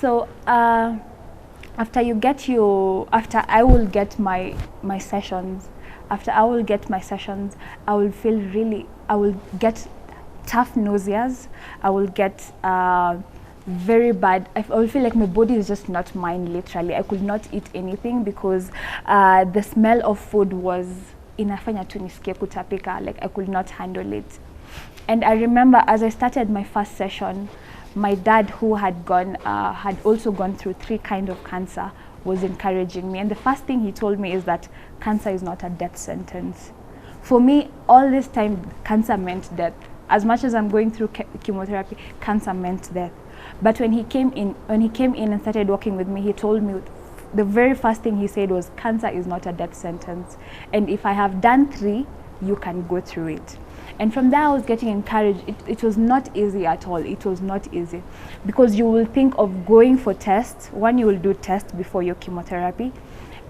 So after I will get my sessions, I will get tough nauseas. I will get very bad. I will feel like my body is just not mine, literally. I could not eat anything because the smell of food was inafanya tu nisikie kutapika, like I could not handle it. And I remember as I started my first session, my dad, who had also gone through 3 kinds of cancer, was encouraging me. And the first thing he told me is that cancer is not a death sentence. For me, all this time, cancer meant death. As much as I'm going through chemotherapy, cancer meant death. But when he came in and started working with me, he told me, the very first thing he said was, cancer is not a death sentence. And if I have done 3, you can go through it. And from there, I was getting encouraged. It was not easy at all. It was not easy. Because you will think of going for tests. One, you will do tests before your chemotherapy.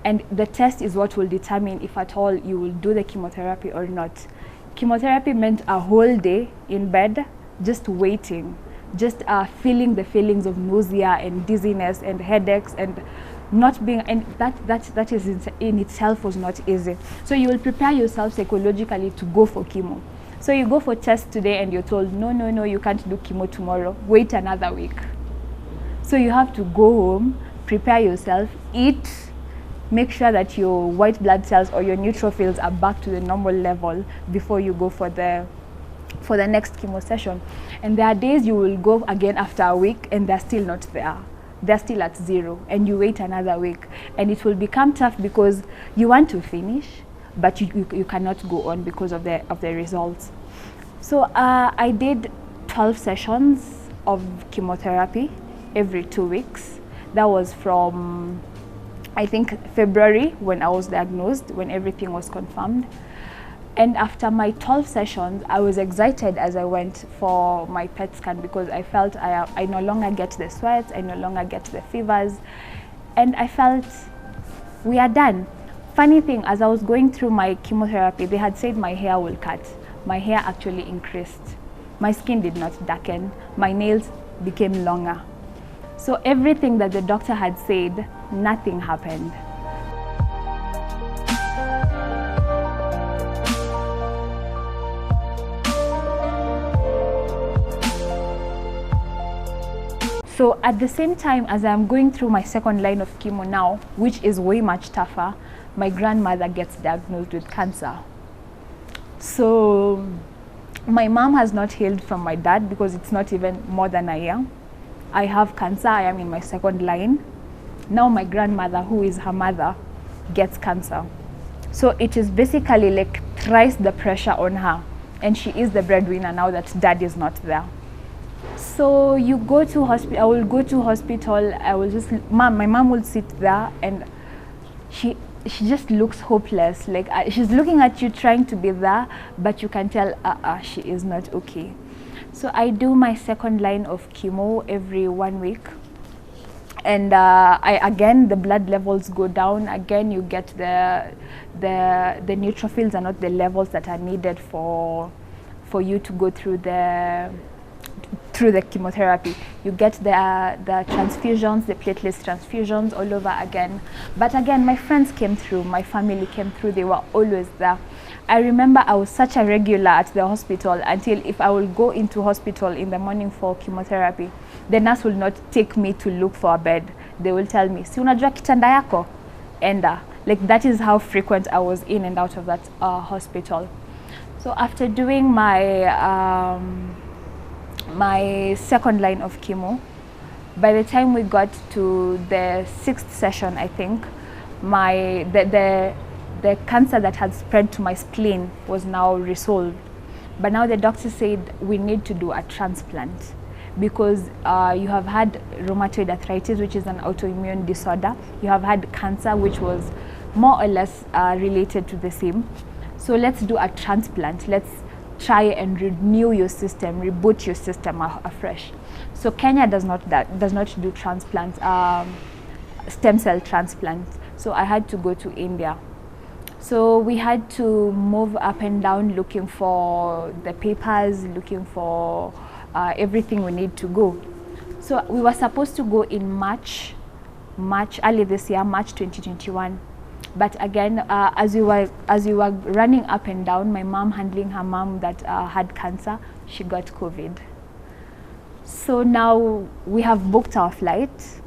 And the test is what will determine if at all you will do the chemotherapy or not. Chemotherapy meant a whole day in bed, just waiting, just feeling the feelings of nausea and dizziness and headaches and not being, and that is in itself was not easy. So you will prepare yourself psychologically to go for chemo. So you go for test today and you're told, no, you can't do chemo tomorrow. Wait another week. So you have to go home, prepare yourself, eat, make sure that your white blood cells or your neutrophils are back to the normal level before you go for the next chemo session. And there are days you will go again after a week and they're still not there. They're still at 0, and you wait another week. And it will become tough because you want to finish, but you cannot go on because of the results. So I did 12 sessions of chemotherapy every 2 weeks. That was from, I think, February, when I was diagnosed, when everything was confirmed. And after my 12 sessions, I was excited as I went for my PET scan because I felt I no longer get the sweats, I no longer get the fevers, and I felt we are done. Funny thing, as I was going through my chemotherapy, they had said my hair will cut. My hair actually increased. My skin did not darken. My nails became longer. So everything that the doctor had said, nothing happened. So at the same time as I'm going through my second line of chemo now, which is way much tougher, my grandmother gets diagnosed with cancer. So my mom has not healed from my dad because it's not even more than a year. I have cancer, I am in my second line. Now my grandmother, who is her mother, gets cancer. So it is basically like thrice the pressure on her. And she is the breadwinner now that dad is not there. So you go to hospital, I will go to hospital, I will just, my mom will sit there and she just looks hopeless. Like she's looking at you trying to be there, but you can tell she is not okay. So I do my second line of chemo every 1 week. And again, the blood levels go down. Again, you get the neutrophils are not the levels that are needed for you to go through the chemotherapy. You get the transfusions, the platelets transfusions all over again. But again, my friends came through, my family came through, they were always there. I remember I was such a regular at the hospital until if I will go into hospital in the morning for chemotherapy, the nurse will not take me to look for a bed. They will tell me, si unajua kitanda yako? Enda. Like that is how frequent I was in and out of that hospital. So after doing my my second line of chemo, by the time we got to the 6th session, I think, the cancer that had spread to my spleen was now resolved. But now the doctor said we need to do a transplant because you have had rheumatoid arthritis, which is an autoimmune disorder. You have had cancer, which was more or less related to the same. So let's do a transplant. Let's try and renew your system, reboot your system afresh. So Kenya does not do transplants, stem cell transplants. So I had to go to India. So we had to move up and down looking for the papers, looking for everything we need to go. So we were supposed to go in March early this year, March 2021. But again, as we were running up and down, my mom handling her mom that had cancer, she got COVID. So now we have booked our flight.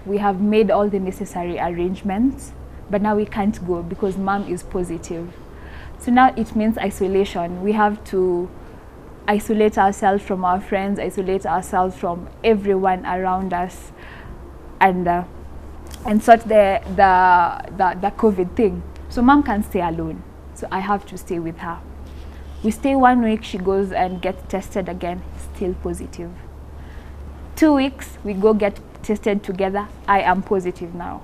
We have made all the necessary arrangements, but now we can't go because mom is positive. So now it means isolation. We have to isolate ourselves from our friends, isolate ourselves from everyone around us, and sort the COVID thing. So mom can't stay alone. So I have to stay with her. We stay 1 week, she goes and gets tested again, still positive. 2 weeks, we go get tested together. I am positive now.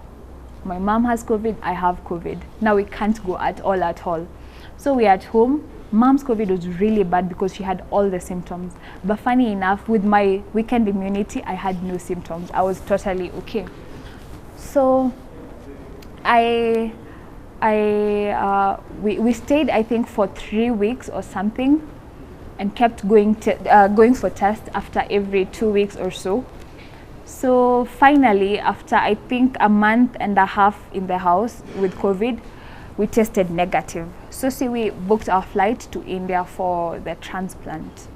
My mom has COVID, I have COVID. Now we can't go at all. So we're at home. Mom's COVID was really bad because she had all the symptoms. But funny enough, with my weekend immunity, I had no symptoms. I was totally okay. So we stayed, I think, for 3 weeks or something, and kept going for tests after every 2 weeks or so. So finally, after I think a month and a half in the house with COVID, we tested negative. So see, we booked our flight to India for the transplant.